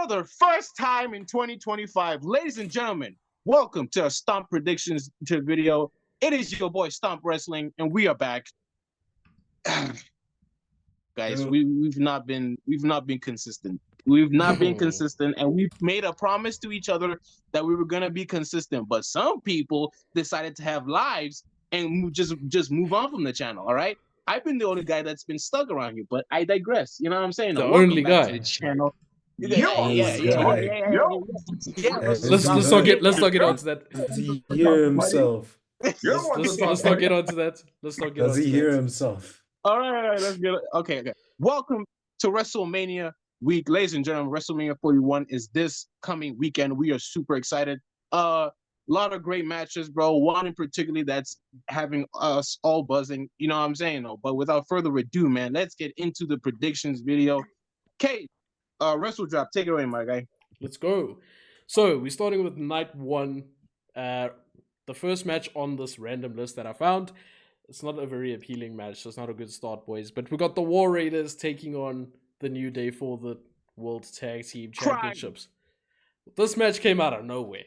for the first time in 2025, ladies and gentlemen, welcome to our Stomp Predictions to video. It is your boy Stomp Wrestling, and we are back. Guys, we've not been consistent. We've not been consistent, and we've made a promise to each other that we were gonna be consistent. But some people decided to have lives and just move on from the channel. All right, I've been the only guy that's been stuck around here, but I digress. You know what I'm saying? The Welcome only back guy. to the channel. Let's not get onto that. Does he hear himself? Let's not get onto that. Does he hear himself? All right, let's get it. Okay. Welcome to WrestleMania week, ladies and gentlemen. WrestleMania 41 is this coming weekend. We are super excited. A lot of great matches, bro. One in particular that's having us all buzzing. You know what I'm saying? No, but without further ado, man, let's get into the predictions video. Okay, WrestleDrop, take it away, my guy. Let's go. So we're starting with night one. The first match on this random list that I found. It's not a very appealing match, so it's not a good start, boys. But we got the War Raiders taking on the New Day for the World Tag Team Championships. This match came out of nowhere.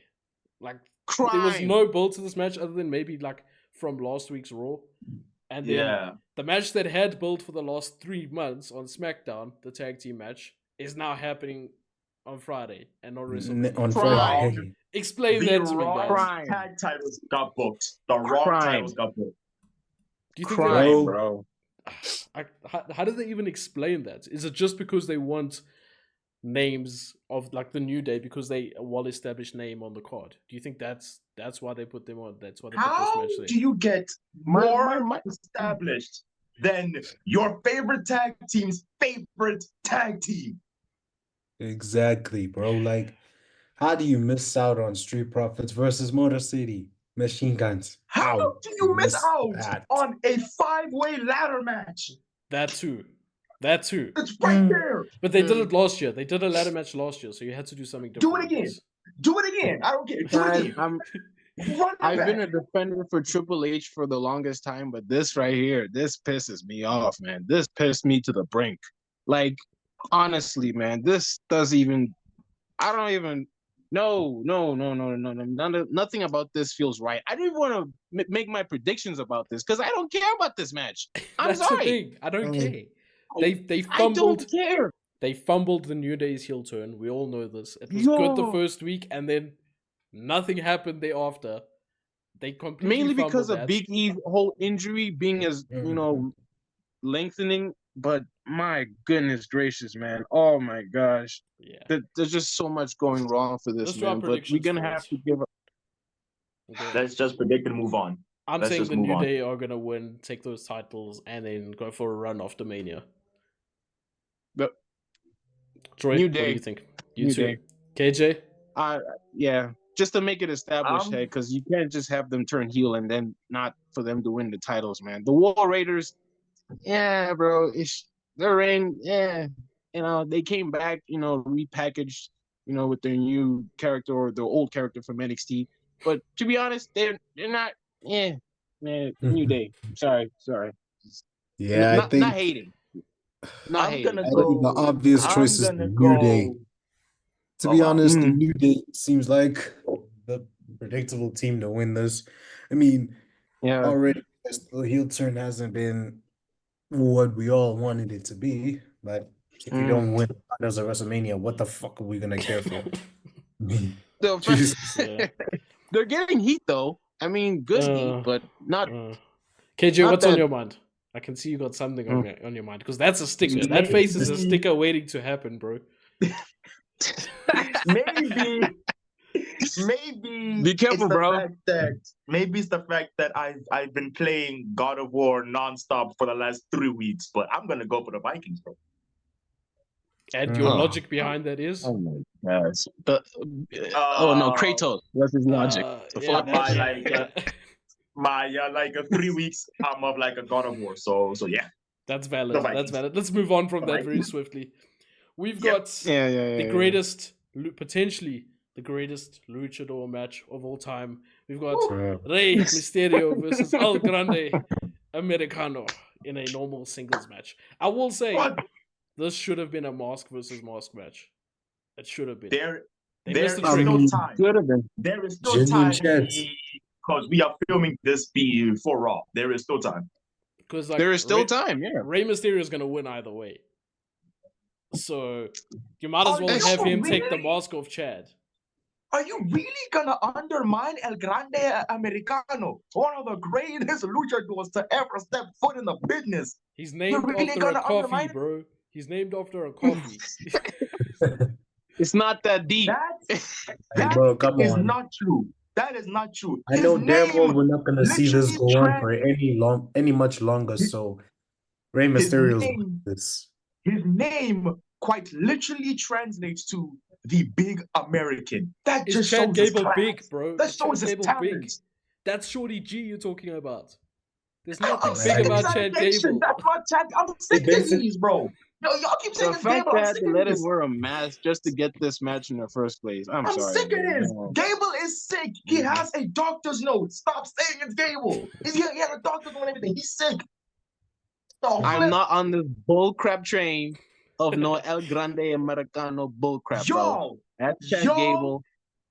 Like, there was no build to this match other than maybe like from last week's Raw. And then the match that had built for the last 3 months on SmackDown, the tag team match, is now happening on Friday and not WrestleMania. On Friday. Explain that to me, guys. Raw tag titles got booked. The Raw titles got booked. Do you think bro? How do they even explain that? Is it just because they want names of like the New Day because they a well-established name on the card? Do you think that's why they put them on? That's why they put this match there. How do you get more established than your favorite tag team's favorite tag team? Exactly, bro. Like, how do you miss out on Street Profits versus Motor City Machine Guns? How do you miss out on a 5-way ladder match? That too. It's right there. But they did it last year. They did a ladder match last year, so you had to do something different. Do it again. I don't care. Do it again. I've been a defender for Triple H for the longest time, but this right here, this pisses me off, man. This pissed me to the brink. Like, honestly, man, this doesn't even. I don't even. No. Nothing about this feels right. I don't even want to make my predictions about this because I don't care about this match. I'm sorry. The thing. I don't care. They fumbled. I don't care. They fumbled the New Day's heel turn. We all know this. It was good the first week, and then nothing happened thereafter. They completely mainly because that. of Big E's whole injury being as lengthening. But my goodness gracious, man! Oh my gosh, there's just so much going wrong for this man. But we're gonna have to give up. Okay. Let's just predict and move on. I'm saying the New Day are gonna win, take those titles, and then go for a run after Mania. But Troy, New what Day. do you think? You too, KJ? Yeah, just to make it established, because you can't just have them turn heel and then not for them to win the titles, man. The War Raiders, yeah, bro, their reign, they came back, repackaged, with their new character or their old character from NXT. But to be honest, they're not, man, New Day. Sorry. Yeah, I think not hating. I think the obvious choice is the New Day. To be honest, the New Day seems like the predictable team to win this. I mean, already the heel turn hasn't been what we all wanted it to be. But if we don't win titles at WrestleMania, what the fuck are we gonna care for? They're getting heat though. I mean, good heat, but not. KJ, what's on your mind? I can see you got something on your mind because that's a sticker. That face is a sticker waiting to happen, bro. Maybe. Be careful, bro. Maybe it's the fact that I've been playing God of War nonstop for the last 3 weeks, but I'm gonna go for the Vikings, bro. And your logic behind that is? Oh my gosh. No, Kratos. That's his logic. Like 3 weeks, I'm of like a God of War. So yeah. That's valid. Let's move on from that very swiftly. We've got potentially the greatest luchador match of all time. We've got Rey Mysterio versus El Grande Americano in a normal singles match. I will say this should have been a mask versus mask match. It should have been. There They is missed the still trick. time. Should have been. There is still Genuine time chance. because we are filming this for Raw. There is still time. Because like There is still time, yeah. Rey Mysterio is gonna win either way. So you might as well Are you have him really? take the mask off Chad. Are you really gonna undermine El Grande Americano, one of the greatest luchadors to ever step foot in the business? He's named really after a gonna coffee, undermine it? bro. He's named after a coffee. It's not that deep. That Bro, come is on. not true. That is not true. I know His damn well name we're not gonna see this literally go on for any much longer. So Rey His Mysterio's name- this. His name quite literally translates to the big American. That Is just Chad shows his Gable class. big, bro? That Is shows Chad his Gable big? talents. That's Shorty G you're talking about. There's I'm nothing sick big of about these Chad allegations. Gable. That's not Chad. I'm sick of these, bro. Yo, y'all keep saying The it's fact Gable. I'm that sick they of let him this. wear a mask just to get this match in the first place. I'm sorry. sick of man. this. No. Gable is sick. He has a doctor's note. Stop saying it's Gable. He had a doctor's note and everything. He's sick. I'm not on this bullcrap train of no El Grande Americano bullcrap, bro. Yo, That's Chad yo, Gable.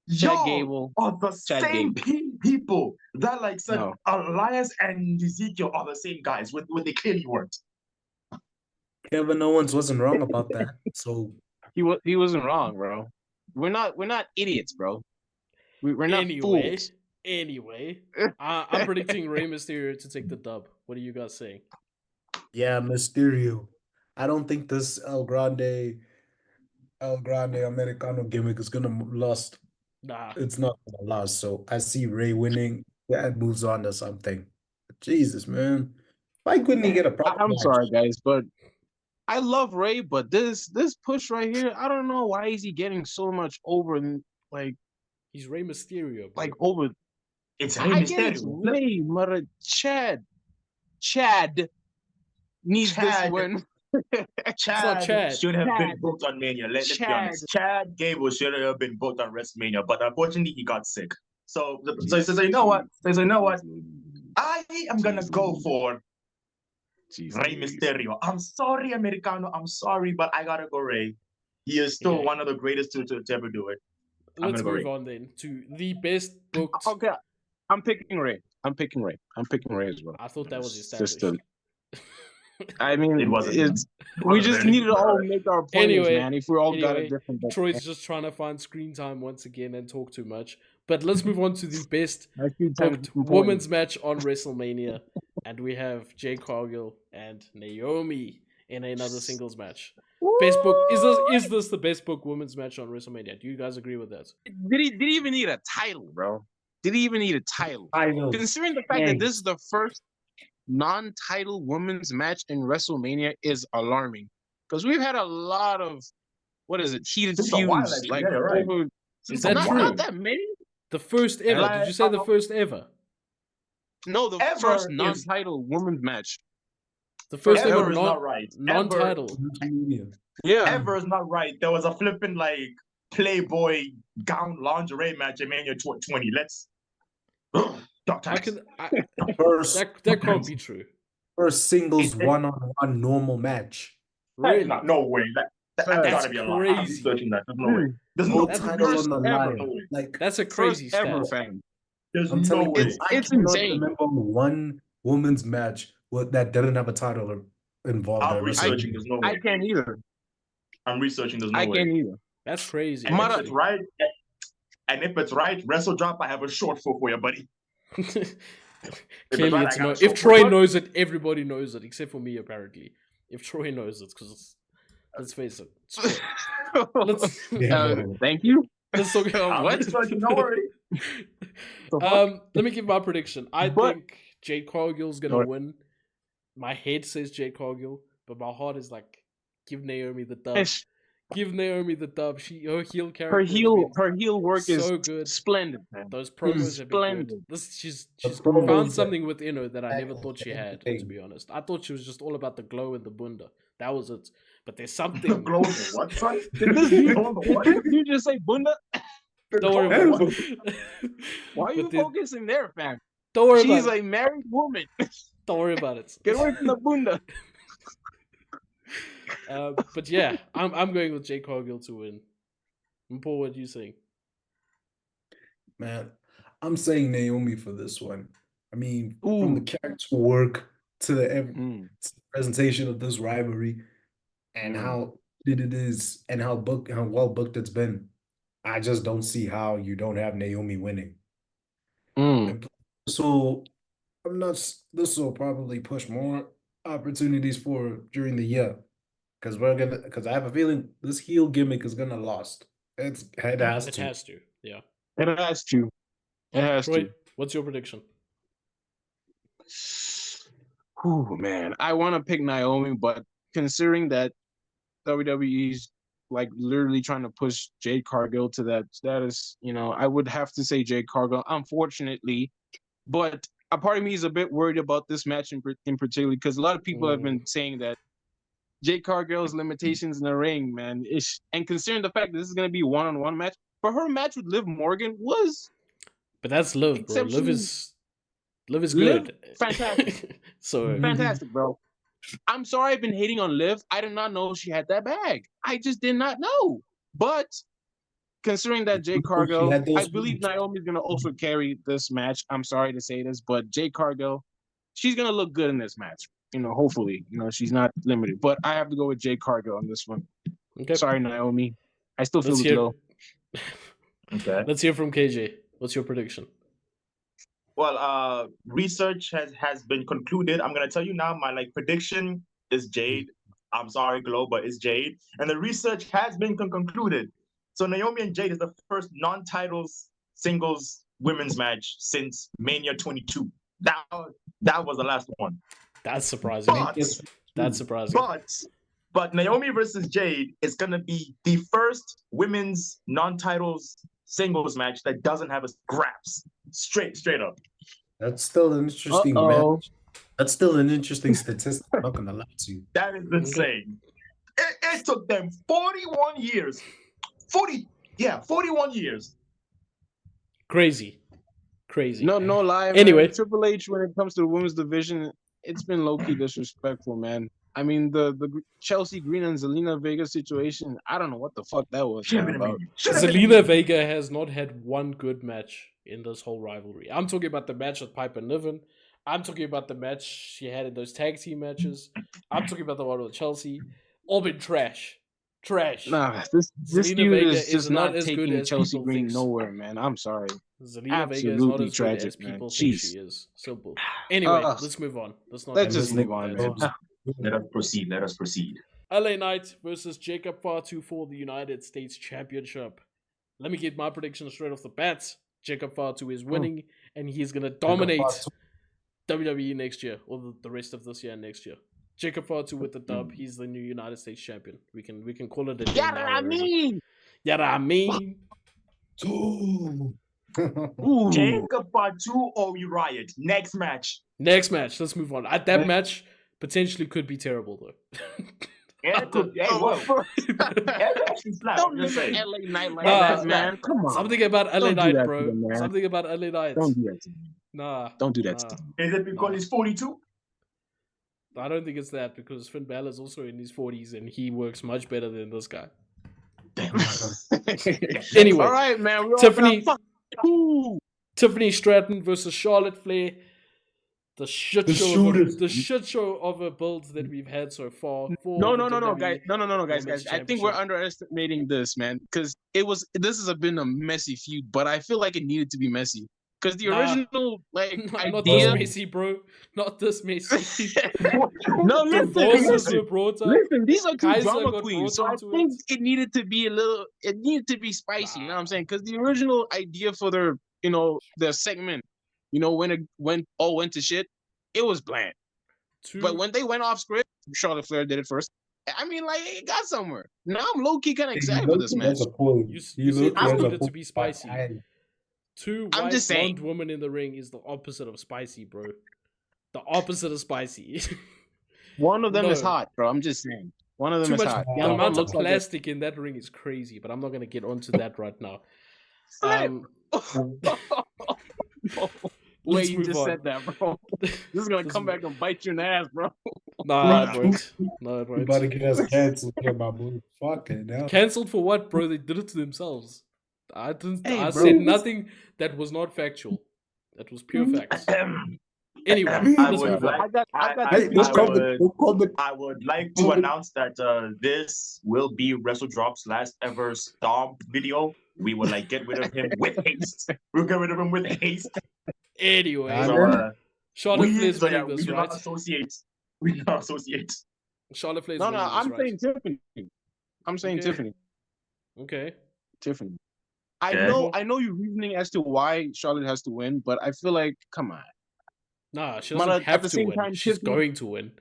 Chad y'all Gable. are the Chad same people that like said No. Elias and Ezekiel are the same guys when they clearly weren't. Kevin Owens wasn't wrong about that. So He wasn't wrong, bro. We're not idiots, bro. We're not fools. Anyway, I'm predicting Rey Mysterio to take the dub. What are you guys saying? yeah, Mysterio. I don't think this El Grande Americano gimmick is gonna last. Nah. It's not gonna last. So I see Ray winning. That moves on to something. Jesus, man. Why couldn't he get a proper I'm match? sorry, guys, but I love Ray, but this push right here, I don't know why is he getting so much over and like He's Rey Mysterio, bro. like over. It's I get it's Ray, but Chad needs this win. Chad should have been Chad. booked on Mania. Let's be honest. Chad. Chad Gable should have been booked on WrestleMania, but unfortunately he got sick. So you know what? So you know what? I am gonna go for Rey Mysterio. I'm sorry, Americano. I'm sorry, but I gotta go Ray. He is still one of the greatest to ever do it. Let's move on then to the best booked. Okay, I'm picking Ray. I'm picking Ray as well. I thought that was established. I mean, It wasn't. We just need to all make our points, Anyway, man. If we all got a different. Troy's just trying to find screen time once again and talk too much. But let's move on to the best booked women's match on WrestleMania, and we have Jade Cargill and Naomi in another singles match. Best book is this the best booked women's match on WrestleMania? Do you guys agree with that? Did he even need a title, bro? Did he even need a title? I know. Considering the fact that this is the first non-title women's match in WrestleMania is alarming, because we've had a lot of heated feuds like over. Is that true? Not that many. The first ever. Did you say the first ever? No, the first non-title women's match. The first ever is not right. Non-title. Yeah, ever is not right. There was a flipping like Playboy gown lingerie match in Mania 20. Let's. That can't be true. First singles one-on-one normal match. Really? No way. That's gotta be a lie. I'm researching that. There's no way. There's no title on the line. No way. Like that's a crazy stat. There's I'm no way. It's I cannot insane. remember one women's match that didn't have a title involved. I'm researching. There's no way. I can't either. I'm researching. There's no way. I can't either. That's crazy. And if it's right, WrestleDrop, I have a short for you, buddy. Clearly, it's no. If Troy knows it, everybody knows it, except for me, apparently. If Troy knows it, because let's face it. Thank you. Let's talk about what? No worry. Let me give my prediction. I think Jade Cargill's gonna win. My head says Jade Cargill, but my heart is like, give Naomi the dub. Give Naomi the dub. Her heel character. Her heel work so is good. Splendid, man. Those promos have been good. She's found something within her that I never thought she had, to be honest. I thought she was just all about the glow and the bunda. That was it. But there's something. The glow and the what? Sorry? Did you just say bunda? Don't worry about it. Why are you focusing there, fam? Don't worry about it. She's a married woman. Don't worry about it. Get away from the bunda. But yeah, I'm going with Jade Cargill to win. Paul, what do you think? Man, I'm saying Naomi for this one. I mean, from the character work to the presentation of this rivalry and how it is and how well booked it's been, I just don't see how you don't have Naomi winning. So this will probably push more opportunities for during the year. Because I have a feeling this heel gimmick is gonna last. It has to. Yeah. It has to. It has Troy, to. what's your prediction? Oh man, I want to pick Naomi, but considering that WWE's like literally trying to push Jade Cargill to that status, I would have to say Jade Cargill, unfortunately. But a part of me is a bit worried about this match in particular because a lot of people have been saying that Jade Cargill's limitations in the ring, man, and considering the fact that this is going to be a one-on-one match, but her match with Liv Morgan was. But that's Liv, bro. Liv is good. Fantastic. Fantastic, bro. I'm sorry I've been hating on Liv. I did not know she had that bag. I just did not know. But considering that Jade Cargill, I believe Naomi's going to also carry this match. I'm sorry to say this, but Jade Cargill, she's going to look good in this match. Hopefully, she's not limited. But I have to go with Jade Cargill on this one. Okay. Sorry, Naomi. I still feel it's low. Okay. Let's hear from KJ. What's your prediction? Well, research has been concluded. I'm gonna tell you now. My prediction is Jade. I'm sorry, Glow, but it's Jade. And the research has been concluded. So Naomi and Jade is the first non-titles singles women's match since Mania 22. That was the last one. That's surprising. But Naomi versus Jade is gonna be the first women's non-titles singles match that doesn't have a scraps. Straight up. That's still an interesting match. That's still an interesting statistic. I'm not gonna lie to you. That is insane. It took them 41 years. 41 years. Crazy. No lie. Anyway, man. Triple H, when it comes to the women's division, it's been low-key disrespectful, man. I mean, the Chelsea Green and Zelina Vega situation, I don't know what the fuck that was about. Zelina Vega has not had one good match in this whole rivalry. I'm talking about the match with Piper Niven. I'm talking about the match she had in those tag team matches. I'm talking about the one with Chelsea. All been trash. Nah, this dude is just not taking Chelsea Green nowhere, man. I'm sorry. Zelina Vega is not as tragic, good as people think she is. Simple. Anyway, let's move on. Let's just move on. Let us proceed. LA Knight versus Jacob Fatu for the United States Championship. Let me get my prediction straight off the bat. Jacob Fatu is winning, and he's going to dominate WWE next year, or the rest of this year and next year. Jacob Fatu with the dub. He's the new United States champion. We can call it a day now. Yada mean. Jacob Fatu or Riot. Next match. Let's move on. That match potentially could be terrible though. Don't leave LA Knight like that, man. Come on. Something about LA Knight, bro. Something about LA Knight. Don't do that to me. Nah. Don't do that to me. Is it because he's 42? I don't think it's that, because Finn Balor's also in his 40s and he works much better than this guy. Anyway. All right, man. Tiffany Stratton versus Charlotte Flair. The shit show of a build that we've had so far. No, guys. I think we're underestimating this, man, because this has been a messy feud, but I feel like it needed to be messy. Because the original idea, not this messy, bro. Not this messy. No, listen. These are two Kaiser drama queens, so I think it needed to be spicy. You know what I'm saying? Because the original idea for their segment, when it went to shit, it was bland. But when they went off script, Charlotte Flair did it first. I mean, it got somewhere. Now I'm low-key kind of excited for this match. You said you needed to be spicy. Two white blonde women in the ring is the opposite of spicy, bro. The opposite of spicy. One of them is hot, bro. I'm just saying. One of them is hot. The amount of plastic in that ring is crazy, but I'm not going to get onto that right now. way you just said that, bro. This is gonna come back and bite you in the ass, bro. Nah, it won't. No, it You won't. about to get us canceled here, my boy. Fucking hell. Cancelled for what, bro? They did it to themselves. I didn't. Hey, I bro. said nothing that was not factual. That was pure facts. Anyway, I let's would move on. I would like to announce that this will be WrestleDrop's last ever Stomp video. We will get rid of him with haste. We'll get rid of him with haste. Anyway, So, Charlotte Flair's winning we this, do right? not associate. We do not associate. Charlotte Flair's No, winning this, I'm right? saying Tiffany. I'm saying Okay. Tiffany. Okay. Tiffany. Okay. I know your reasoning as to why Charlotte has to win, but I feel like, come on. Nah, she But doesn't at have the to same win. time, She's Tiffany- going to win.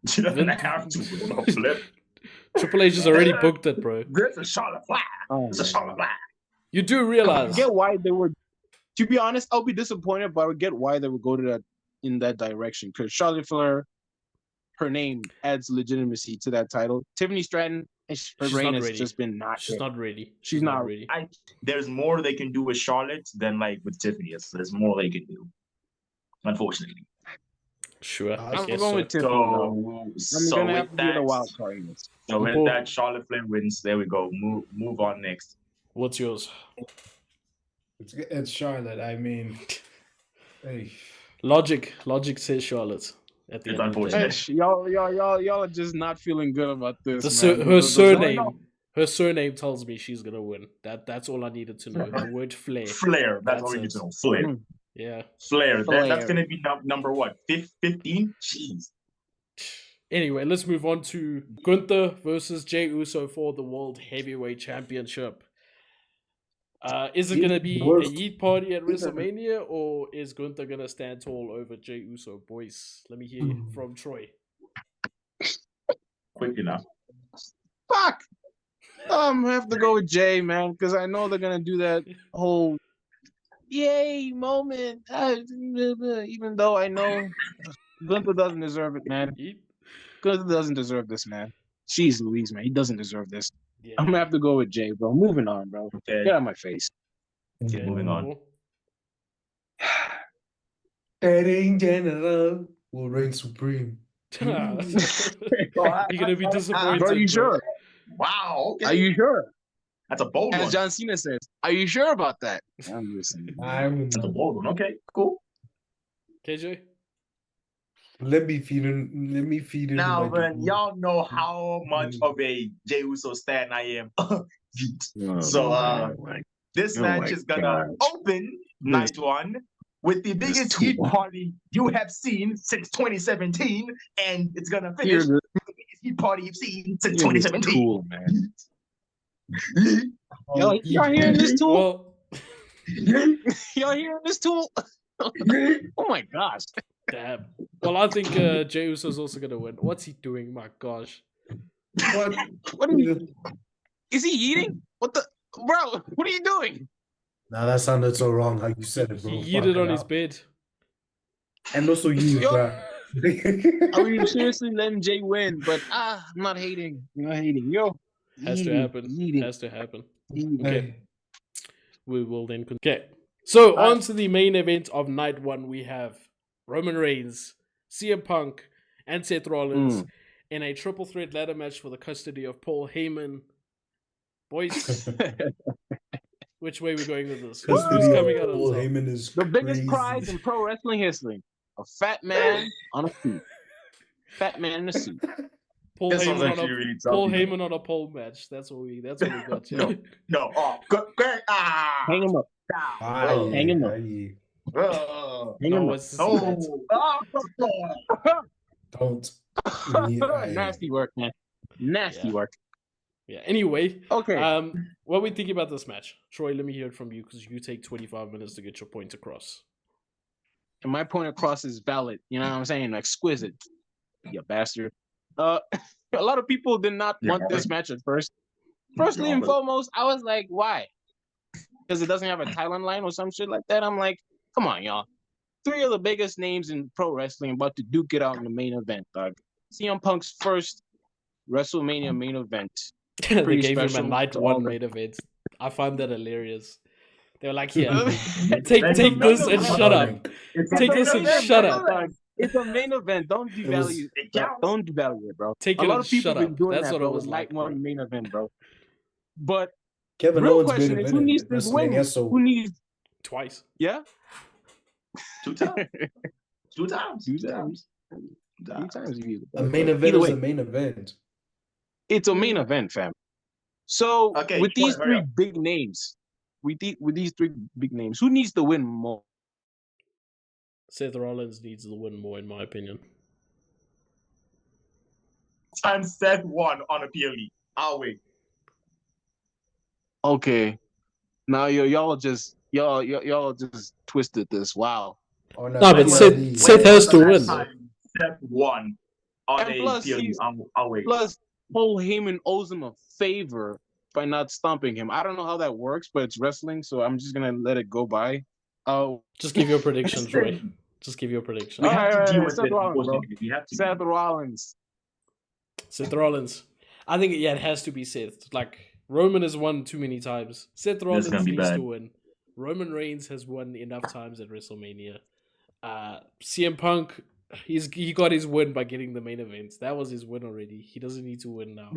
She doesn't Vin- have to flip. Triple H has already booked it, bro. This is Charlotte Flair. Oh, This is Charlotte Flair. You do I realize. get why they were. To be honest, I'll be disappointed, but I get why they would go to that in that direction. Because Charlotte Flair, her name adds legitimacy to that title. Tiffany Stratton, her She's reign not has ready. just been not. She's good. not ready. She's not ready. There's more they can do with Charlotte than with Tiffany. There's more they can do. Unfortunately. Sure. I'm I I'm guess going so. with Tiffany. though. I'm gonna have to be the wild card in this. So with Cool. that, Charlotte Flair wins. There we go. Move on next. What's yours? It's Charlotte. I mean, hey. Logic says Charlotte. At the It's end of the day. unfortunate. Y'all are just not feeling good about this. Her surname tells me she's gonna win. That's all I needed to know. The word Flair. Flair. That's all we need to know. Flair. Yeah. Flair. Flair. That's going to be number what? 15? Jeez. Anyway, let's move on to Gunther versus Jey Uso for the World Heavyweight Championship. Is it going to be a Yeet party at WrestleMania, or is Gunther going to stand tall over Jey Uso? Boys, let me hear you from Troy. Quick enough. Fuck. I'm gonna have to go with Jay, man, because I know they're gonna do that whole yay moment. Even though I know Gunther doesn't deserve it, man. Gunther doesn't deserve this, man. Jeez Louise, man, he doesn't deserve this. Yeah. I'm gonna have to go with Jay, bro. Moving on, bro. Okay. Get out of my face. Okay, Moving on. Heading general will reign supreme. You're gonna be disappointed. Bro, are you sure? Wow. Okay. Are you sure? That's a bold As one. John Cena says, are you sure about that? I'm listening. That's a bold one. Okay, cool. KJ? Let me feed in. Now, man, y'all know how much of a Jey Uso stan I am. So, this match is gonna open night one with the biggest heat party you have seen since 2017, and it's gonna finish with the biggest heat party you've seen since 2017. Cool, man. Y'all hearing this tool? Well, Y'all hearing this tool? Oh my gosh. damn. Well, I think Jey Uso's also gonna win. What's he doing? My gosh. What are you? Is he eating? What the, bro? What are you doing? Nah, that sounded so wrong how you said it, bro. He yeeted on his bed. And also you, bro. I mean, seriously, letting Jay win, but I'm not hating. I'm not hating. Yo, Has to happen. Eating. Has to happen. Eating. Okay. We will then okay. So on to the main event of night one. We have Roman Reigns, CM Punk, and Seth Rollins in a triple threat ladder match for the custody of Paul Heyman. Boys, which way are we going with this? Who's coming out on Paul top? Heyman is The biggest crazy. prize in pro wrestling history: a fat man on a suit. Fat man in a suit. Paul This one's Heyman actually on a really Paul tough. Heyman on a pole match. That's what we got. Yeah. No. Oh, great. Hang him up. Hang him up. Hang him up. Don't. Nasty work, man. Nasty Yeah. work. Yeah. Anyway, Okay. what are we thinking about this match? Troy, let me hear it from you because you take 25 minutes to get your point across. And my point across is valid. You know what I'm saying? Exquisite. You bastard. A lot of people did not want this match at first. Firstly and foremost, I was like, why? Because it doesn't have a title line or some shit like that. I'm like, come on, y'all. 3 of the biggest names in pro wrestling about to duke it out in the main event, dog. CM Punk's first WrestleMania main event. They Pretty gave him a special night to one all the- main event. I find that hilarious. They were like, "Here, take this and shut up. Take this and shut up. It's a main event. Don't devalue it. Don't devalue it, bro. Take a it lot and of people shut been up." doing That's that, what bro. it was like. One main event, bro. But Kevin real Owens question is, who needs this win? so Who needs twice? Yeah, 2 times. 2 times. 2 times. 3 times. A main event is a main event. It's a main event, fam. So with these three big names, with these three big names, who needs to win more? Seth Rollins needs to win more, in my opinion. And Seth won on a PLE. I'll wait. Okay, now y'all just twisted this. Wow. Oh, no, but Seth has to win. Seth won on a PLE. I'll wait. Plus, Paul Heyman owes him a favor by not stomping him. I don't know how that works, but it's wrestling, so I'm just gonna let it go by. Just give your prediction, Troy. Just give your prediction. We have to deal with Seth it. Rollins, Seth Rollins. Seth Rollins. I think it has to be Seth. Like, Roman has won too many times. Seth Rollins needs to win. Roman Reigns has won enough times at WrestleMania. CM Punk, he got his win by getting the main event. That was his win already. He doesn't need to win now.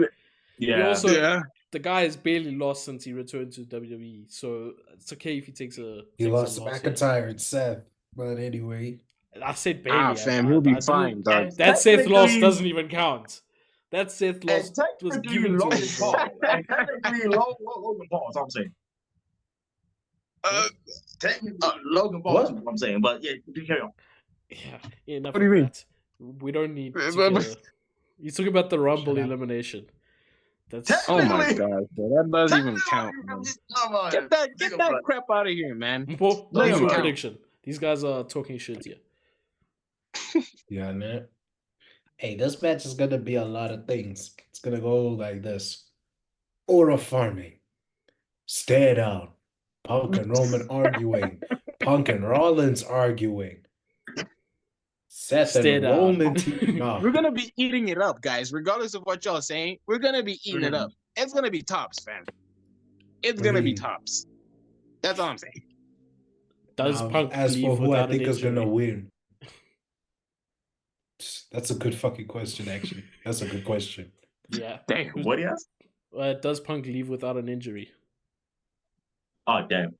The guy has barely lost since he returned to WWE, so it's okay if he takes a. He lost to McIntyre and Seth, but anyway. I said barely. Fam, he'll be fine, dog. That Seth loss doesn't even count. That Seth loss was given to him. Technically, Logan Paul. That's what I'm saying. Technically, Logan Paul. That's what I'm saying. But yeah, carry on. Yeah. What do you mean? We don't need. You're talking about the Rumble elimination. That's oh my god, bro. That doesn't even count. Man. Get that crap out of here, man. What's your prediction? These guys are talking shit here. Yeah, man. Hey, this match is gonna be a lot of things. It's gonna go like this. Aura farming. Stare down. Punk and Roman arguing. Punk and Rollins arguing. Seth and Roman teaming up. We're gonna be eating it up, guys. Regardless of what y'all saying, we're gonna be eating it up. It's gonna be tops, fam. It's gonna be tops. That's all I'm saying. Does Punk as for who I think is gonna win? That's a good fucking question, actually. That's a good question. Yeah. Damn. What do you ask? Does Punk leave without an injury? Oh, damn.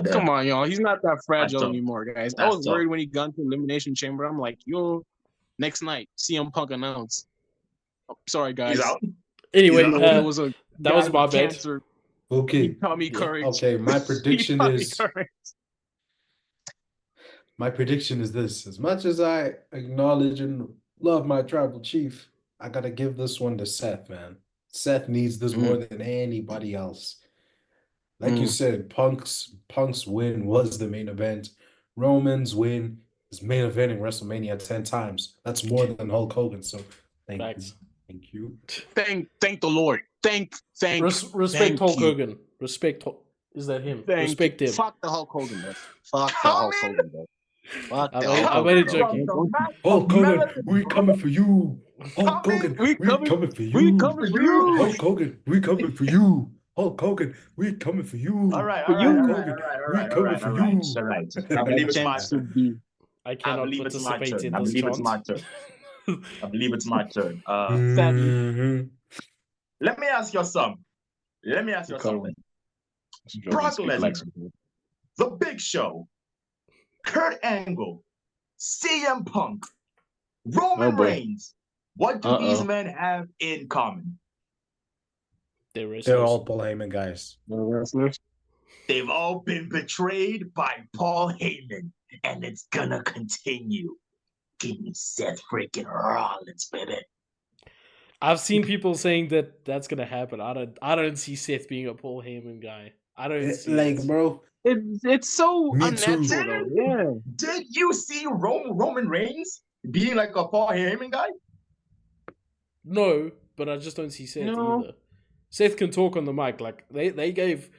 Come on, y'all. He's not that fragile anymore, guys. I was worried when he got into Elimination Chamber. I'm like, yo, next night, CM Punk announced. Oh, sorry, guys. He's out. Anyway, that was my bet. Okay. Tommy Courage. Okay, my prediction is. My prediction is this. As much as I acknowledge and love my tribal chief, I gotta give this one to Seth, man. Seth needs this more than anybody else. Like you said, Punk's win was the main event. Roman's win is main eventing WrestleMania 10 times. That's more than Hulk Hogan. So thank you. Thank the Lord. Respect Hulk Hogan. Respect. Is that him? Respect him. Fuck the Hulk Hogan, bro. Fuck the Hulk Hogan, bro. Fuck the Hulk I'm only joking. Hulk Hogan, we coming for you. Hulk Hogan, we coming for you. We coming for you. Hulk Hogan, we coming for you. Hulk Hogan, we coming for you. All right. We coming for you. All right. I believe it's my turn. I cannot participate in this. I believe it's my turn. I believe it's my turn. Let me ask you something. Brock Lesnar, The Big Show, Kurt Angle, CM Punk, Roman Reigns. What do these men have in common? They're all Paul Heyman guys. They're wrestlers. They've all been betrayed by Paul Heyman, and it's gonna continue. Give me Seth freaking Rollins, baby. I've seen people saying that that's gonna happen. I don't see Seth being a Paul Heyman guy. I don't see like, bro. It's so unnatural. Yeah. Did you see Roman Reigns being like a Paul Heyman guy? No, but I just don't see Seth either. Seth can talk on the mic. Like they gave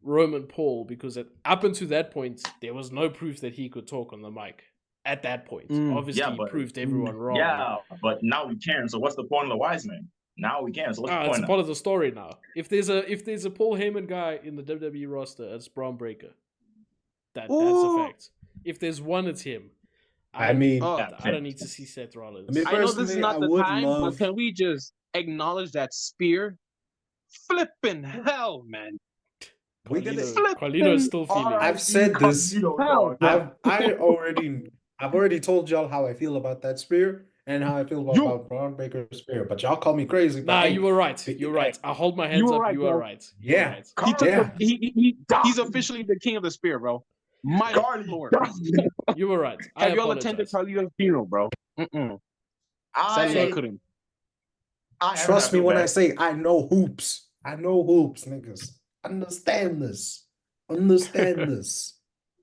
Roman Paul because up until that point there was no proof that he could talk on the mic. At that point, obviously, he proved everyone wrong. Yeah, but now we can. So what's the point of the wise man? Now we can. So what's the point it's now? part of the story now. If there's a Paul Heyman guy in the WWE roster as Braun Breaker, that's a fact. If there's one, it's him. I don't need to see Seth Rollins. I mean, I know this is not the time, love... but can we just acknowledge that spear? Flipping hell, man. Carlito is still feeling. I've said this. I've already told y'all how I feel about that spear and how I feel about Braun Breaker's spear. But y'all call me crazy. Nah, you were right. You're right. I hold my hands up. You were right. Yeah. He's officially the king of the spear, bro. My lord. You were right. Have y'all attended Carlito's funeral, bro? Sadly, I couldn't. Trust me when I say I know hoops. I know hoops, niggas. Understand this.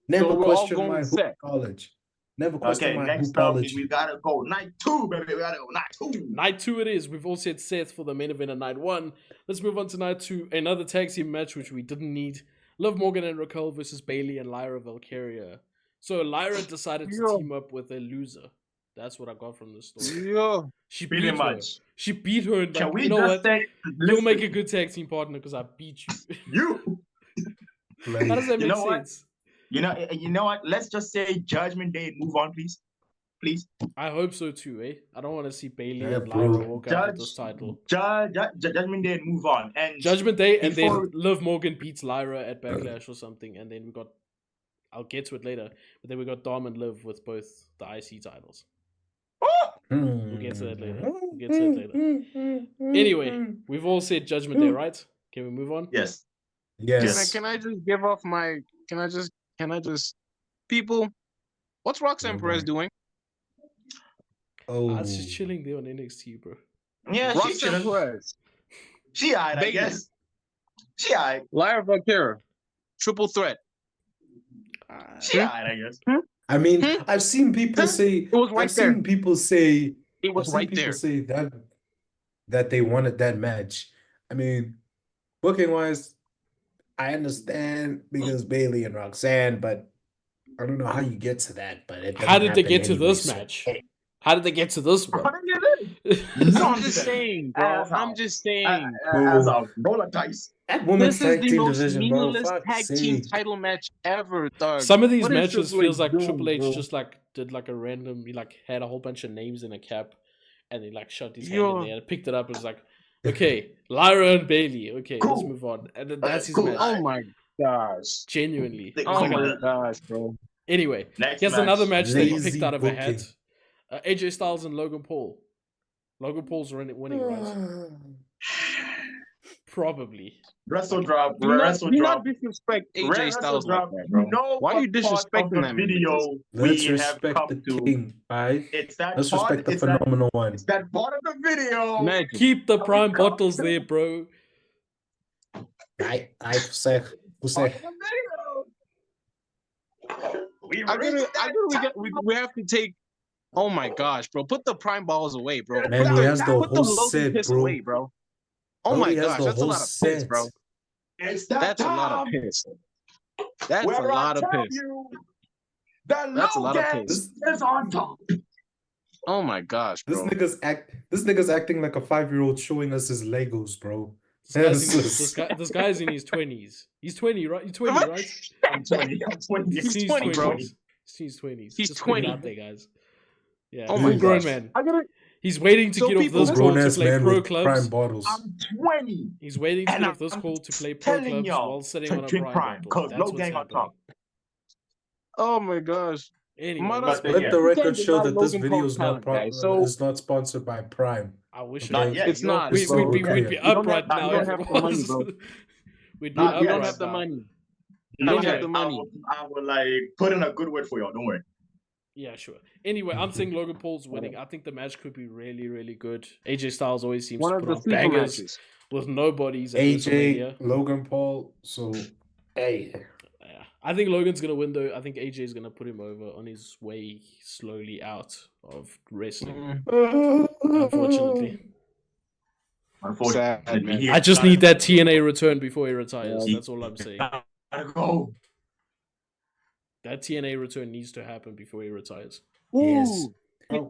Never question my hoop knowledge. Never question my hoop knowledge. We gotta go night 2, baby. We gotta go night 2. Night 2 it is. We've all said Seth for the main event of night 1. Let's move on to night 2. Another tag team match which we didn't need. Liv Morgan and Raquel versus Bayley and Lyra Valkyria. So Lyra decided to team up with a loser. That's what I got from the story. Yeah. She beat her. She beat her. And like, you know what? You'll make a good tag team partner because I beat you. How does that make sense? You know what? Let's just say Judgment Day and move on, please. Please. I hope so too, eh? I don't want to see Bayley and Lyra walk out with this title. Judgment Day and move on. And Judgment Day, and then Liv Morgan beats Lyra at Backlash or something, and then we got. I'll get to it later, but then we got Dom and Liv with both the IC titles. We'll get to that later. Anyway, we've all said Judgment Day, right? Can we move on? Yes. Can I just give off my? Can I just? People, what's Roxanne Perez doing? She's just chilling there on NXT, bro. Yeah, she's chilling. Perez. She alright, I guess. She alright. Lyra Valkyria, triple threat. She alright, I guess. I mean, I've seen people say it was right there. I've seen people say it was right there. Say that they wanted that match. I mean, booking wise, I understand because Bayley and Roxanne, but I don't know how you get to that. But how did they get to this match? How did they get to this one? I'm just saying, bro. I'm just saying. As a roll of dice. That women's tag team division, bro. This is the most meaningless tag team title match ever, dog. Some of these matches feels like Triple H just like did like a random, he like had a whole bunch of names in a cap, and he like shot his hand in there and picked it up and was like, okay, Lyra and Bayley. Okay, let's move on. And then that's his match. Oh my gosh. Genuinely. Oh my gosh, bro. Anyway, here's another match that he picked out of a hat. AJ Styles and Logan Paul. Logan Paul's winning, right? Probably. WrestleDrop. Do not disrespect AJ Styles like that, bro. Why are you disrespecting that video? Let's respect the king, right? Let's respect the phenomenal one. It's that part of the video. Magic. Keep the prime bottles there, bro. I say. We have to take. Oh my gosh, bro! Put the prime balls away, bro. Man, he has the whole set, bro. Away, bro. Oh my gosh, that's a lot of piss, bro. That's a lot of piss. That's a lot of piss. That's a lot of piss. Is on top. Oh my gosh, bro. This nigga's acting like a 5-year-old showing us his Legos, bro. This guy's in his 20s. He's 20, right? You're 20, right? I'm 20. He's 20, bro. He's 20s. He's just 20. Out there, guys. Yeah. Oh my grown man. He's waiting to get off this call to play pro clubs. I'm 20. He's waiting to get off this call to play pro clubs while sitting on a prime because no gang on top. Oh my gosh. Anyway, let the record show that this video is not sponsored by Prime. I wish it's not. We'd be up right now. We don't have the money, bro. We don't have the money. We don't have the money. I will like put in a good word for y'all. Don't worry. Yeah, sure. Anyway, I'm saying Logan Paul's winning. I think the match could be really, really good. AJ Styles always seems to put on bangers with nobodies. AJ, Logan Paul. So, hey. Yeah. I think Logan's going to win, though. I think AJ is going to put him over on his way slowly out of wrestling. Unfortunately. Unfortunately. I just need that TNA return before he retires. That's all I'm saying. Go. That TNA return needs to happen before he retires. Ooh, yes.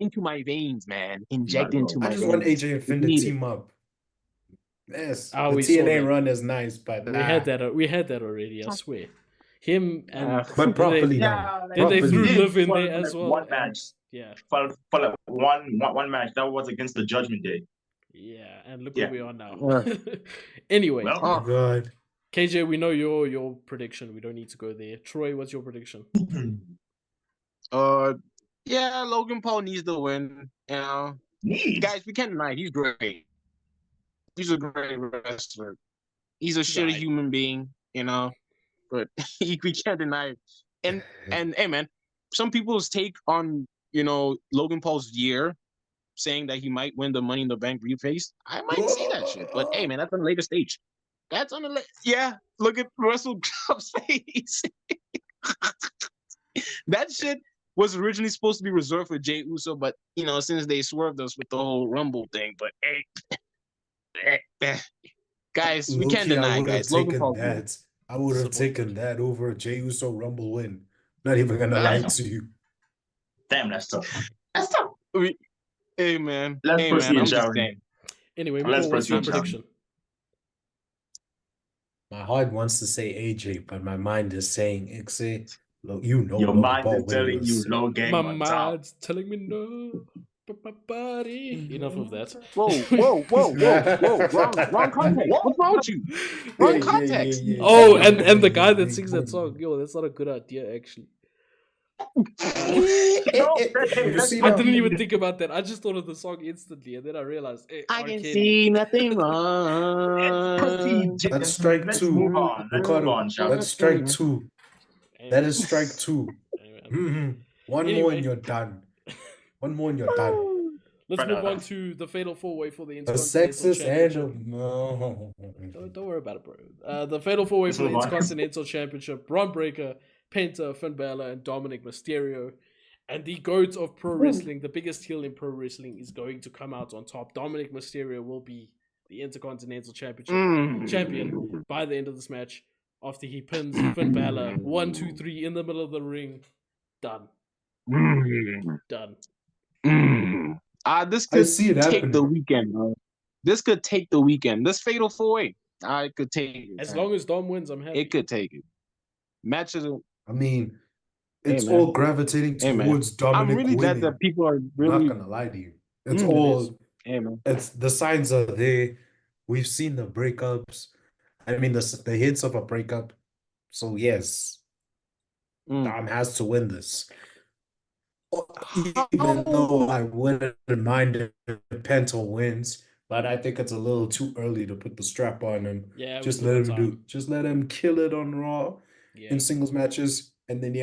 Into my veins, man. Inject into my veins. I just want AJ and Finn to team up. Yes, Oh, the we saw TNA that. run is nice, but We had that already. I swear. Him and but properly Yeah, then they threw did Liv in for there as well. one match. Yeah. For like one match that was against the Judgment Day. Yeah, and look where we are now. Yeah. Anyway, Well, Oh God. KJ, we know your prediction. We don't need to go there. Troy, what's your prediction? Yeah, Logan Paul needs to win. You know, guys, we can't deny he's great. He's a great wrestler. He's a shitty human being, you know, but we can't deny it. And hey, man, some people's take on Logan Paul's year, saying that he might win the Money in the Bank briefcase. I might see that shit, but hey, man, that's on a later stage. That's on the yeah. Look at WrestleDrop's face. That shit was originally supposed to be reserved for Jey Uso, but since they swerved us with the whole Rumble thing, but hey, guys, we can't deny, guys. Logan Paul. I would have taken that over Jey Uso Rumble win. Not even gonna lie to you. Damn, that's tough. That's tough. Hey man, Let's proceed, I'm just saying. Anyway, Let's what's your proceed, prediction? My heart wants to say AJ, but my mind is saying Ixie. Look, your mind is telling you Logan. My mind's telling me no. Buddy. Enough of that. Whoa. Wrong context. What's wrong with you? Wrong context. Yeah. Oh, and the guy that sings that song, that's not a good idea, actually. I didn't even think about that. I just thought of the song instantly, and then I realized, hey, I can see nothing wrong. That's strike Let's two. move on. That's strike two. That is strike two. One more and you're done. One more and you're done. Let's move on to the Fatal 4-Way for the Intercontinental Championship. No. Don't worry about it, bro. The Fatal 4-Way for the Intercontinental Championship. Braun Breaker, Penta, Finn Balor, and Dominic Mysterio. And the GOAT of pro wrestling, the biggest heel in pro wrestling, is going to come out on top. Dominic Mysterio will be the Intercontinental Championship champion by the end of this match after he pins Finn Balor 1, 2, 3 in the middle of the ring. Done. Done. This could take the weekend, bro. This could take the weekend. This Fatal 4-Way, I could take it. As long as Dom wins, I'm happy. It could take it. Matches. I mean, it's all gravitating towards Dominic. I'm really glad that people are really. I'm not gonna lie to you. It's all. It's the signs are there. We've seen the breakups. I mean, the hints of a breakup. So yes, Dom has to win this. Even though I wouldn't mind if Penta wins, but I think it's a little too early to put the strap on him. Yeah, just let him just let him kill it on Raw in singles matches, and then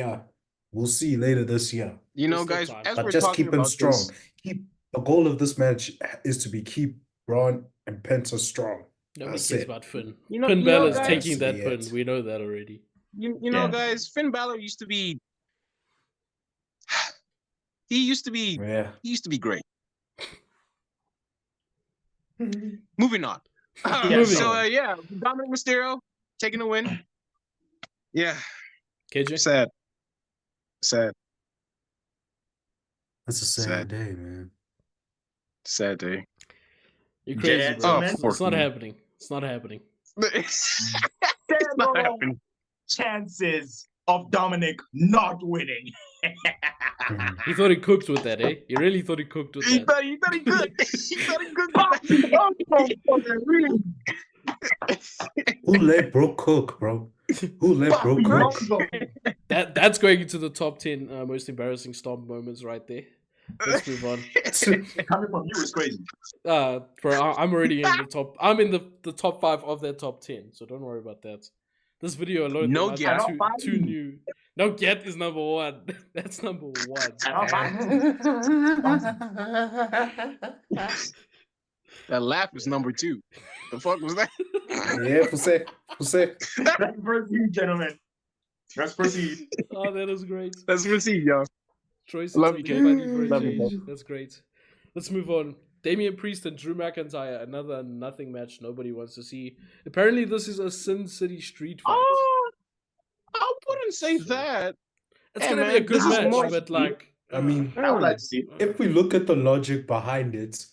we'll see later this year. Guys, but just keep him strong. The goal of this match is to keep Braun and Penta strong. Nobody cares about Finn. Finn Balor is taking that pin. We know that already. Guys, Finn Balor used to be. He used to be great. Moving on. Dominic Mysterio taking the win. Yeah. KJ? Sad. That's a sad day, man. Sad day. You're crazy, bro. It's not happening. It's not happening. It's not happening. Chances of Dominic not winning. He thought he cooked with that, eh? He really thought he cooked with that. He thought he could. He thought he could. Who let bro cook, bro? Who let bro cook? That's going into the top 10 most embarrassing Stomp moments right there. Let's move on. Coming from you is crazy. Bro, I'm already in the top. I'm in the top 5 of that top 10, so don't worry about that. This video alone, no get two new. No get is number 1. That's number 1. That laugh is number 2. The fuck was that? Yeah, Jose. Let's proceed, gentlemen. Let's proceed. Oh, that was great. Let's proceed, y'all. Troy, love you, love you. That's great. Let's move on. Damian Priest and Drew McIntyre, another nothing match nobody wants to see. Apparently, this is a Sin City street fight. Oh, I wouldn't say that. It's gonna be a good match, but I mean, I would like to see. If we look at the logic behind it,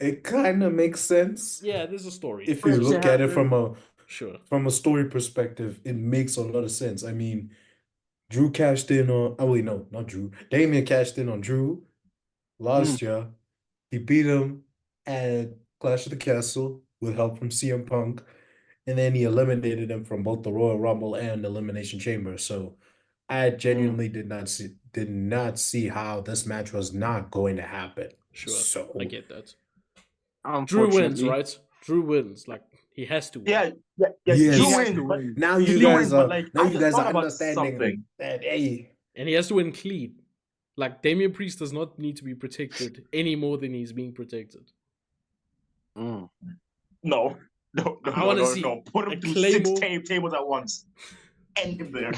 it kind of makes sense. Yeah, there's a story. If you look at it from a story perspective, it makes a lot of sense. I mean, Drew cashed in on. Oh wait, no, not Drew. Damian cashed in on Drew last year. He beat him at Clash of the Castle with help from CM Punk, and then he eliminated him from both the Royal Rumble and Elimination Chamber. So I genuinely did not see how this match was not going to happen. Sure, so I get that. Drew wins, right? Drew wins. Like he has to win. Yeah. Yes. Drew wins. Now you guys are understanding that. Hey, and he has to win clean. Like Damian Priest does not need to be protected any more than he's being protected. No. I want to see Put him through 6 tables at once. End him there.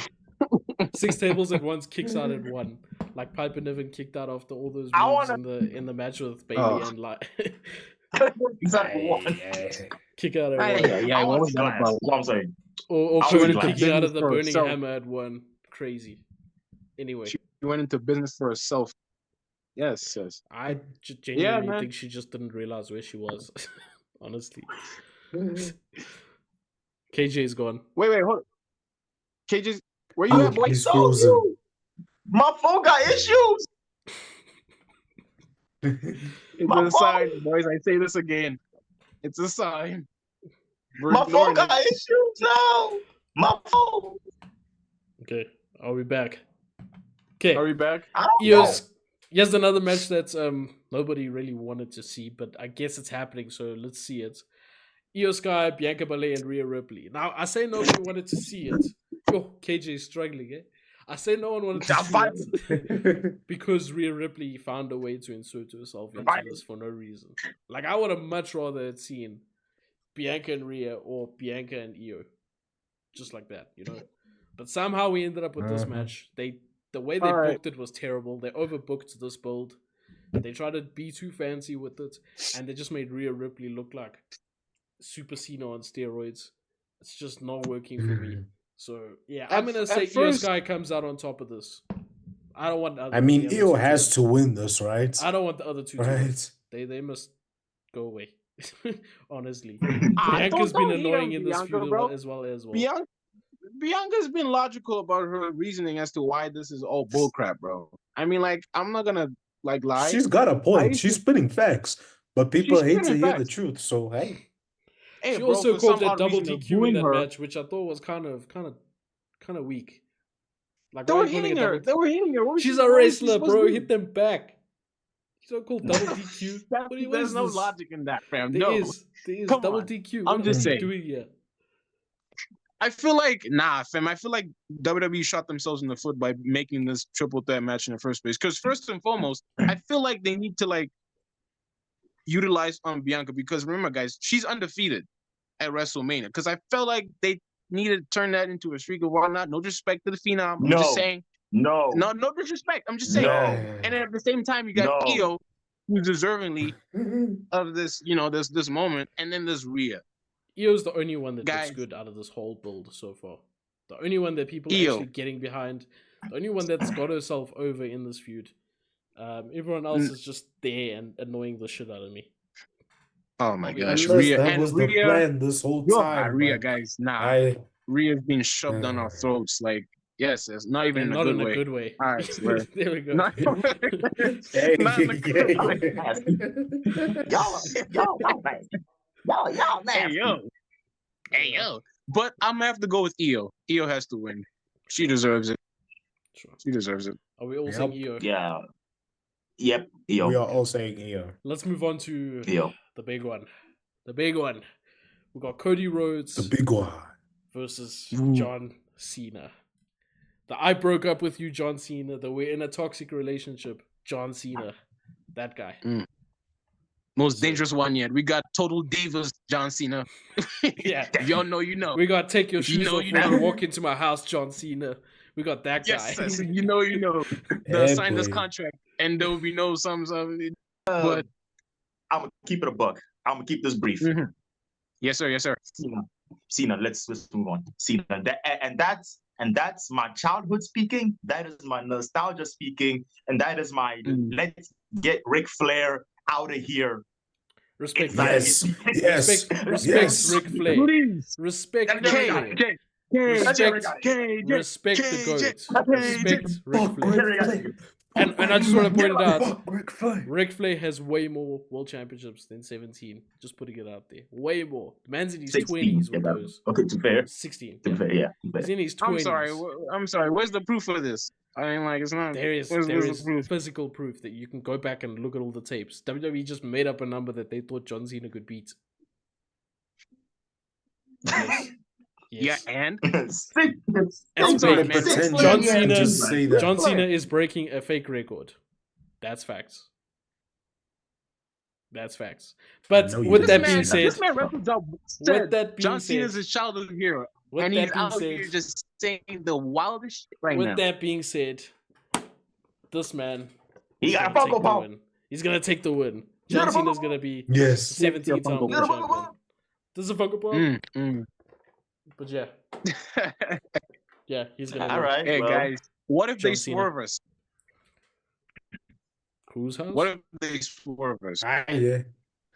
6 tables at once, kicks out at 1. Like Piper Niven kicked out after all those moves in the match with Bailey and like exactly 1. Kick out at 1. Yeah, what was that about? What I'm saying. Or Cody kicking out of the burning hammer at 1. Crazy. Anyway. She went into business for herself. Yes. I genuinely think she just didn't realize where she was. Honestly. KJ's gone. Wait, hold on. KJ's where you at, boy? He's frozen. My phone got issues. It's a sign, boys. I say this again. It's a sign. My phone got issues now. My phone. Okay, are we back? Okay, are we back? Here's another match that nobody really wanted to see, but I guess it's happening, so let's see it. Io Sky, Bianca Belair, and Rhea Ripley. Now, I say nobody wanted to see it. Oh, KJ is struggling, eh? I say no one wanted to see it because Rhea Ripley found a way to insert herself into this for no reason. Like, I would have much rather had seen Bianca and Rhea or Bianca and Io. Just like that, you know? But somehow we ended up with this match. The way they booked it was terrible. They overbooked this build. They tried to be too fancy with it, and they just made Rhea Ripley look like Super Cena on steroids. It's just not working for me. So yeah, I'm gonna say Io Sky comes out on top of this. I don't want. I mean, Io has to win this, right? I don't want the other two to win. They must go away. Honestly, Bianca's been annoying in this feud as well. Bianca's been logical about her reasoning as to why this is all bullcrap, bro. I mean, like, I'm not gonna like lie. She's got a point. She's spitting facts, but people hate to hear the truth. So hey. She also called that double DQ in that match, which I thought was kind of weak. Like they were hitting her. She's a wrestler, bro. Hit them back. So-called double DQ. There's no logic in that, fam. There is double DQ. I'm just saying. Doing here? I feel like fam. I feel like WWE shot themselves in the foot by making this triple threat match in the first place. Because first and foremost, I feel like they need to like utilize on Bianca because remember, guys, she's undefeated at WrestleMania. Because I felt like they needed to turn that into a streak of whatnot. No disrespect to the Phenom. I'm just saying. No disrespect. I'm just saying. And then at the same time, you got Io, who's deservingly of this, this moment, and then there's Rhea. Io's the only one that looks good out of this whole build so far. The only one that people are actually getting behind. The only one that's got herself over in this feud. Everyone else is just there and annoying the shit out of me. Oh my gosh, Rhea that was the plan this whole time. Rhea, guys, Rhea's been shoved down our throats. Like, yes, it's not even in a good way. All right, there we go. Y'all, Hey, yo. But I'm gonna have to go with Io. Io has to win. She deserves it. Sure. She deserves it. Are we all saying Io? Yeah. Yep, Io. We are all saying Io. Let's move on to Io. The big one. We got Cody Rhodes. The big one. Versus John Cena. I broke up with you, John Cena. We're in a toxic relationship. John Cena. That guy. Most dangerous one yet. We got Total Divas, John Cena. Yeah. If y'all know, you know. We got Take Your Shoes Off When You Walk Into My House, John Cena. We got that guy. Yes, you know. They'll sign this contract and there will be no sums of it. But I'm going to keep it a buck. I'm going to keep this brief. Mm-hmm. Yes, sir. Cena, let's move on. Cena. And that's my childhood speaking. That is my nostalgia speaking. And that is my let's get Ric Flair out of here Respect. Yes. Yes. Respect Yes. Ric Flair. Please. Respect Ric Jerry Flair. got it. Respect the GOAT. Respect Ric Fuck Flair. Ric Flair. And I just want to point it out. Fuck Ric Flair. Ric Flair has way more world championships than 17. Just putting it out there. Way more. The man's in his 20s with those. Okay, to fair. 16. To fair, yeah. He's in his 20s. I'm sorry. Where's the proof of this? I mean, like, it's not. There is the proof? physical proof that you can go back and look at all the tapes. WWE just made up a number that they thought John Cena could beat. Yes. Yeah, and It's sorry, fake. man. John Cena is breaking a fake record. That's facts. That's facts. But with that being said, this man WrestleDrop with that being John said, Cena's a childhood hero, with and that he's being out here said, just saying the wildest shit right with now. that being said, this man, He got a gonna take Funko the Pop. win. He's gonna take the win. John Cena's gonna be Yes. 17-time world champion. This is a Funko Pop. But yeah. Yeah, he's gonna. All right. Hey, well, guys, what if John they Cena. swerve us? Whose house? What if they swerve us? Yeah.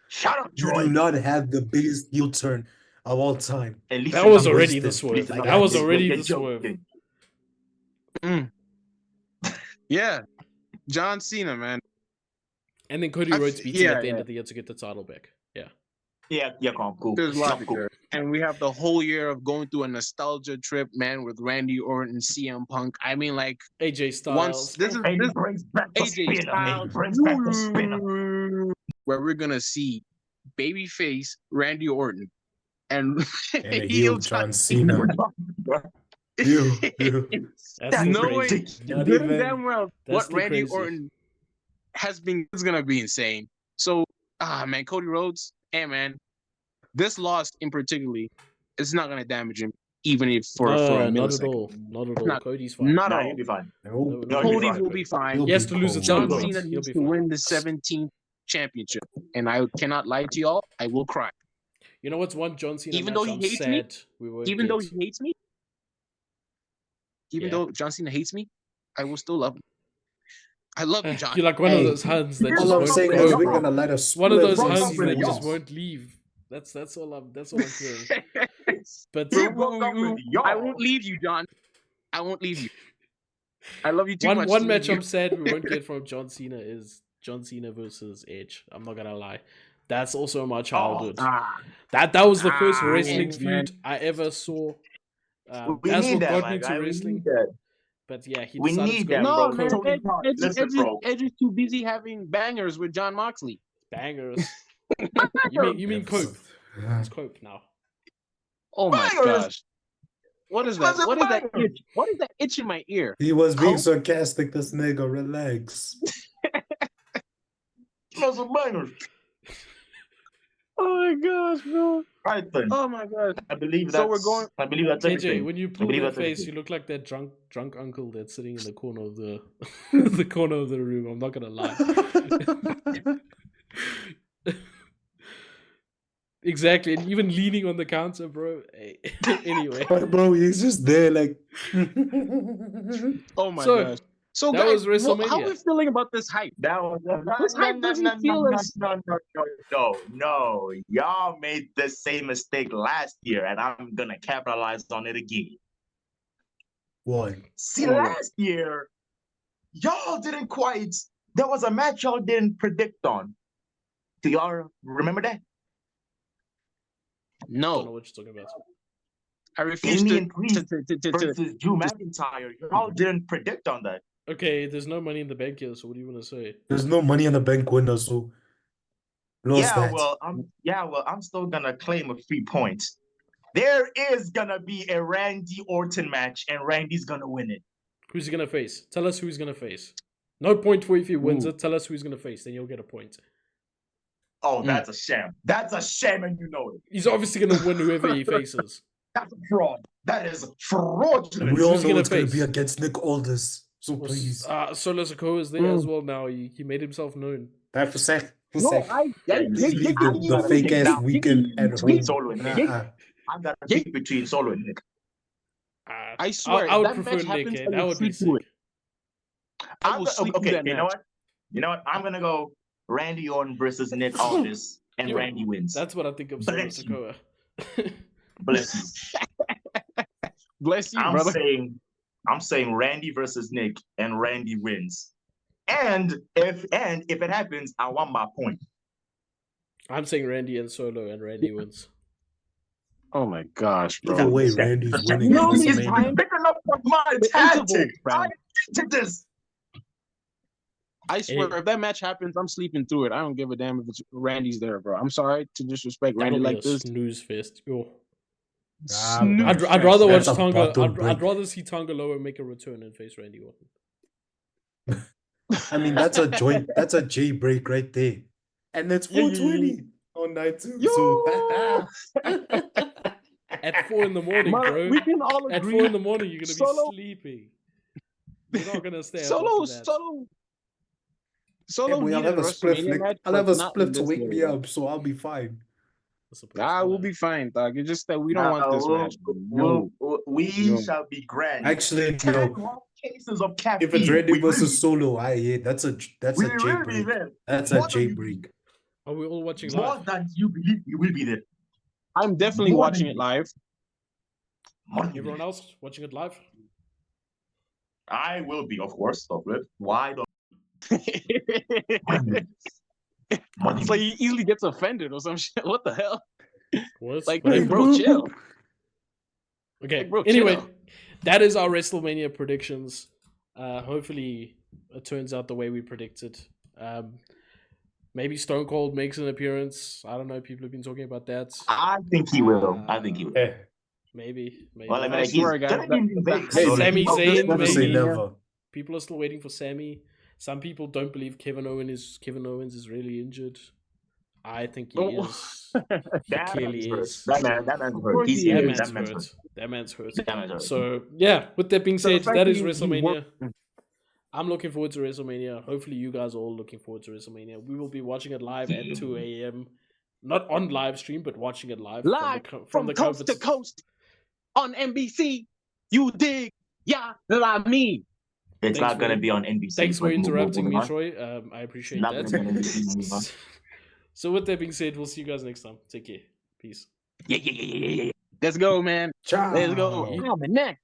shut up, You Troy. do not have the biggest heel turn of all time. At least That you're was not already wasted. the swerve. Like, That was you're already You're the swerve. joking. Yeah, John Cena, man. And then Cody I- Rhodes beats him yeah, at the end yeah. of the year to get the title back. Yeah. Yeah, cool. There's logic Cool. there. And we have the whole year of going through a nostalgia trip, man, with Randy Orton, CM Punk. I mean, like, AJ Styles. once this is And he this brings back the AJ spinner. And he Styles, brings back the spinner. where we're gonna see babyface Randy Orton and And a heel John Cena. Ew. That's knowing crazy. Not good and even- damn well That's what Randy crazy. Orton has been is gonna be insane. So man, Cody Rhodes, man, this loss in particularly, it's not gonna damage him, even if for a not at millisecond. all. Not at all. Not- Cody's fine. Not Nah, at he'll all. be fine. No. No, Cody fine. will be fine. He'll He has be to lose a cold. John title. Cena He'll needs be to fine. win the 17th championship, and I cannot lie to y'all. I will cry, You know what's one John Cena Even match though he I'm hates sad me, we won't even though get. he hates me. Even Yeah. though John Cena hates me, I will still love him. I love you, John. You're like one of Hey, those Huns that just All I'm won't saying go. is we're gonna let us One of those split Huns this that series. just won't leave. That's all I'm saying. But He broke up with y'all. I won't leave you, John. I won't leave you. I love you too much. one to match leave I'm sad we won't get from John Cena is John Cena versus Edge. I'm not gonna lie. That's also my childhood. That was the first wrestling man. feud I ever saw. We as need we that, got my into guy. We wrestling, need that. but yeah, he We decided need to go that, No, with man. Coke. Tony Khan, listen, bro. Edge is too busy having bangers with John Moxley. Bangers. you mean Coke? It's Coke now. Oh my Bangers? gosh. What is that? What's a What is that banger? itch? What is that itch in my ear? He was being Coke? sarcastic, this nigga. Relax. Those are bangers. Oh my gosh, bro. Right then. Oh my gosh. I believe that's. So we're going- I believe that's JJ, everything. when you pull believe that that's face, everything. you look like that drunk uncle that's sitting in the corner of the the corner of the room. I'm not gonna lie. Exactly, and even leaning on the counter, bro. Hey, anyway, But bro, he's just there like Oh my So, gosh. So that guys, was how WrestleMania. are we feeling about this hype? That was This hype doesn't feel as- no. Y'all made the same mistake last year, and I'm gonna capitalize on it again. what? See, Oh. last year, y'all didn't quite. There was a match y'all didn't predict on. Do y'all remember that? I don't know No, what you're talking about. I refuse Damien to, Priest to versus Drew McIntyre. Y'all didn't predict on that. Okay, there's no money in the bank here, so what do you want to say? There's no money in the bank window, so lost that. I'm still gonna claim a free point. There is gonna be a Randy Orton match, and Randy's gonna win it. Who's he gonna face? Tell us who he's gonna face. No point for if he wins Ooh. it. Tell us who he's gonna face, then you'll get a point. Oh, Mm. that's a sham. That's a sham, and you know it. He's obviously gonna win whoever he faces. That's a fraud. That is fraudulent. We all Who's know gonna it's gonna face? be against Nick Aldis. So please. Solo Sikoa is there as well now. He made himself known. That for sec. For No, sec. Please leave the fake ass weekend at Between home. Solo and Nick. Uh-uh. I'm gonna pick between Solo and Nick. I swear, I would that prefer match Nick. happens, eh? I That will would be sleep through sick. it. I will sleep through Okay, that you know match. what? You know what? I'm gonna go Randy Orton versus Nick Aldis and Randy wins. That's what I think of Solo Sikoa. Bless you. Bless you, brother. I'm saying Randy versus Nick, and Randy wins. And if it happens, I want my point. I'm saying Randy and Solo, and Randy wins. Oh my gosh, bro. Either way, Randy's winning. No, he's picking up my tactic. I did this. I swear, if that match happens, I'm sleeping through it. I don't give a damn if it's Randy's there, bro. I'm sorry to disrespect Randy like this. Snooze fest. Yo. I'd rather watch Tonga. I'd rather see Tonga Loa make a return and face Randy Orton. I mean, that's a joint. That's a J break right there, and that's 420 on night 2. So at 4 in the morning, bro. We can all agree. At 4 in the morning, you're gonna be sleeping. You're not gonna stay. Solo. I'll have a split to wake me up, so I'll be fine. We'll be fine, dog. It's just that we don't want this match. We shall be grand. Actually, no. Cases of caffeine. If it's Randy versus Solo, that's a J break. That's a J break. Are we all watching more live? Than you believe you will be there. I'm definitely watching it live. Everyone else watching it live? I will be, of course. Stop it. Why don't? It's like he easily gets offended or some shit. What the hell? Like, bro, chill. Okay. Like, bro, anyway, chill. That is our WrestleMania predictions. Hopefully, it turns out the way we predicted. Maybe Stone Cold makes an appearance. I don't know. People have been talking about that. I think he will. Maybe. Well, I mean, I swear, guys. Sami Zayn. Never say never. People are still waiting for Sami. Some people don't believe Kevin Owens is really injured. I think he is. Clearly is. That man's hurt. So yeah, with that being said, that is WrestleMania. I'm looking forward to WrestleMania. Hopefully you guys are all looking forward to WrestleMania. We will be watching it live at 2 a.m. Not on live stream, but watching it live from the coast to coast on NBC. You dig? Yeah, I mean. It's not going to be on NBC. Thanks for interrupting me, Troy. I appreciate that. So with that being said, we'll see you guys next time. Take care. Peace. Yeah. Let's go, man. Ciao. Let's go. I'm the next.